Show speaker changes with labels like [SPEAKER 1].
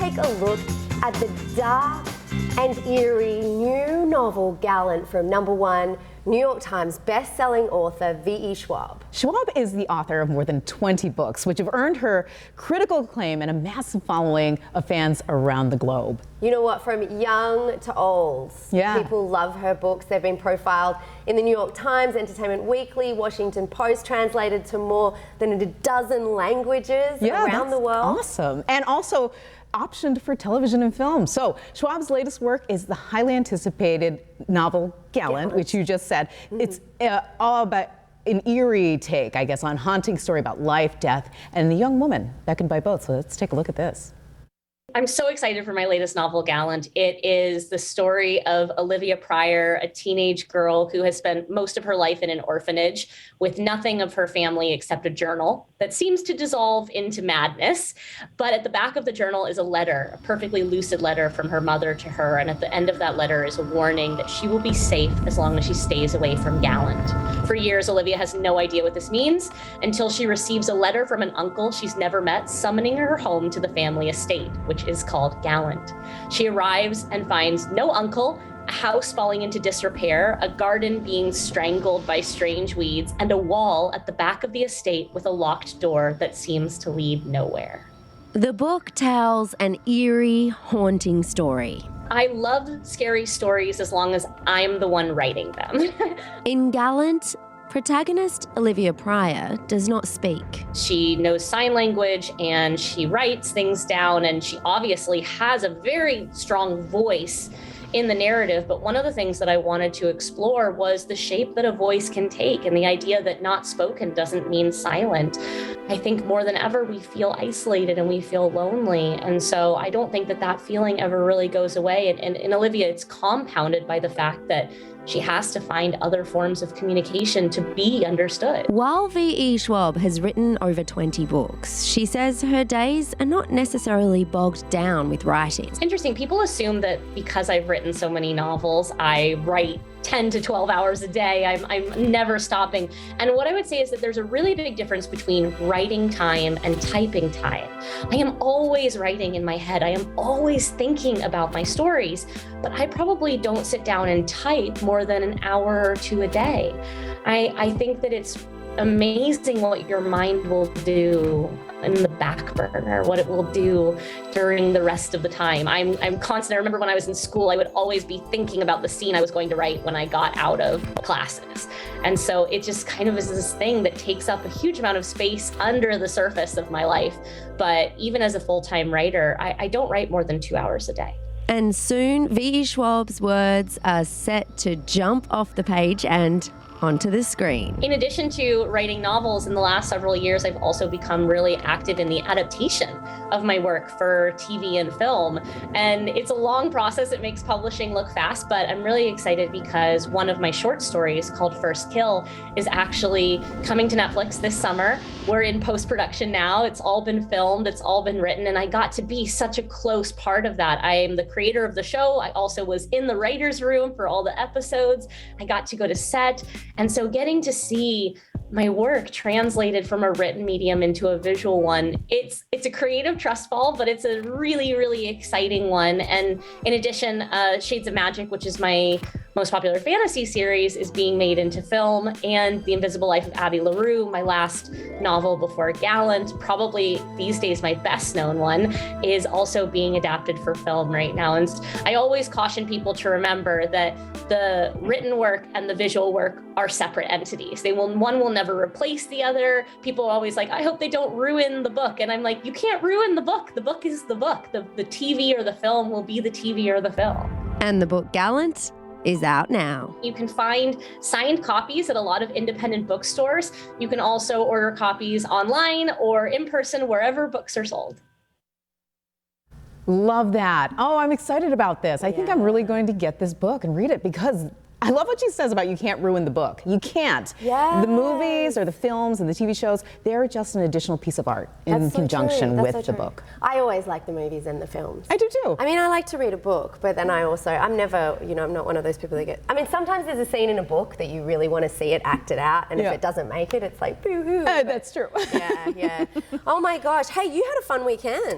[SPEAKER 1] take a look at the dark and eerie new novel Gallant from #1 New York Times best-selling author V.E. Schwab.
[SPEAKER 2] Schwab is the author of more than 20 books, which have earned her critical acclaim and a massive following of fans around the globe.
[SPEAKER 1] You know what, from young to old, people love her books. They've been profiled in the New York Times, Entertainment Weekly, Washington Post, translated to more than a dozen languages around the world.
[SPEAKER 2] Awesome. And also optioned for television and film. So Schwab's latest work is the highly anticipated novel Gallant, which you just said. It's all about an eerie take, I guess, on haunting story about life, death, and the young woman beckoned by both. So let's take a look at this.
[SPEAKER 3] I'm so excited for my latest novel, Gallant. It is the story of Olivia Pryor, a teenage girl who has spent most of her life in an orphanage with nothing of her family except a journal that seems to dissolve into madness. But at the back of the journal is a letter, a perfectly lucid letter from her mother to her. And at the end of that letter is a warning that she will be safe as long as she stays away from Gallant. For years, Olivia has no idea what this means until she receives a letter from an uncle she's never met summoning her home to the family estate, which is called Gallant. She arrives and finds no uncle, a house falling into disrepair, a garden being strangled by strange weeds, and a wall at the back of the estate with a locked door that seems to lead nowhere.
[SPEAKER 1] The book tells an eerie, haunting story.
[SPEAKER 3] I love scary stories as long as I'm the one writing them.
[SPEAKER 1] In Gallant, protagonist Olivia Pryor does not speak.
[SPEAKER 3] She knows sign language and she writes things down, and she obviously has a very strong voice in the narrative. But one of the things that I wanted to explore was the shape that a voice can take, and the idea that not spoken doesn't mean silent. I think more than ever we feel isolated and we feel lonely. And so I don't think that that feeling ever really goes away. And in Olivia, it's compounded by the fact that she has to find other forms of communication to be understood.
[SPEAKER 1] While V.E. Schwab has written over 20 books, she says her days are not necessarily bogged down with writing.
[SPEAKER 3] It's interesting. People assume that because I've written so many novels, I write 10 to 12 hours a day. I'm never stopping. And what I would say is that there's a really big difference between writing time and typing time. I am always writing in my head. I am always thinking about my stories, but I probably don't sit down and type more than an hour or two a day. I think that it's amazing what your mind will do in the back burner, what it will do during the rest of the time. I'm constant. I remember when I was in school, I would always be thinking about the scene I was going to write when I got out of classes. And so it just kind of is this thing that takes up a huge amount of space under the surface of my life. But even as a full-time writer, I don't write more than 2 hours a day.
[SPEAKER 1] And soon, V.E. Schwab's words are set to jump off the page and onto the screen.
[SPEAKER 3] In addition to writing novels, in the last several years, I've also become really active in the adaptation of my work for TV and film. And it's a long process. It makes publishing look fast, but I'm really excited because one of my short stories called First Kill is actually coming to Netflix this summer. We're in post-production now. It's all been filmed, it's all been written, and I got to be such a close part of that. I am the creator of the show. I also was in the writer's room for all the episodes. I got to go to set. And so getting to see my work translated from a written medium into a visual one, it's a creative trust fall, but it's a really, really exciting one. And in addition, Shades of Magic, which is my most popular fantasy series, is being made into film, and The Invisible Life of Abby LaRue, my last novel before Gallant, probably these days my best known one, is also being adapted for film right now. And I always caution people to remember that the written work and the visual work are separate entities. One will never replace the other. People are always like, I hope they don't ruin the book. And I'm like, you can't ruin the book. The book is the book. The TV or the film will be the TV or the film.
[SPEAKER 1] And the book Gallant is out now.
[SPEAKER 3] You can find signed copies at a lot of independent bookstores. You can also order copies online or in person wherever books are sold.
[SPEAKER 2] Love that. Oh, I'm excited about this. I think I'm really going to get this book and read it because I love what she says about you can't ruin the book. You can't.
[SPEAKER 1] Yeah.
[SPEAKER 2] The movies or the films and the TV shows, they're just an additional piece of art in conjunction with the book.
[SPEAKER 1] I always like the movies and the films.
[SPEAKER 2] I do too.
[SPEAKER 1] I mean, I like to read a book, but then I'm never, I'm not one of those people that get, sometimes there's a scene in a book that you really want to see it acted out, and if it doesn't make it, it's like, boo-hoo.
[SPEAKER 2] That's true.
[SPEAKER 1] Yeah. Oh my gosh. Hey, you had a fun weekend.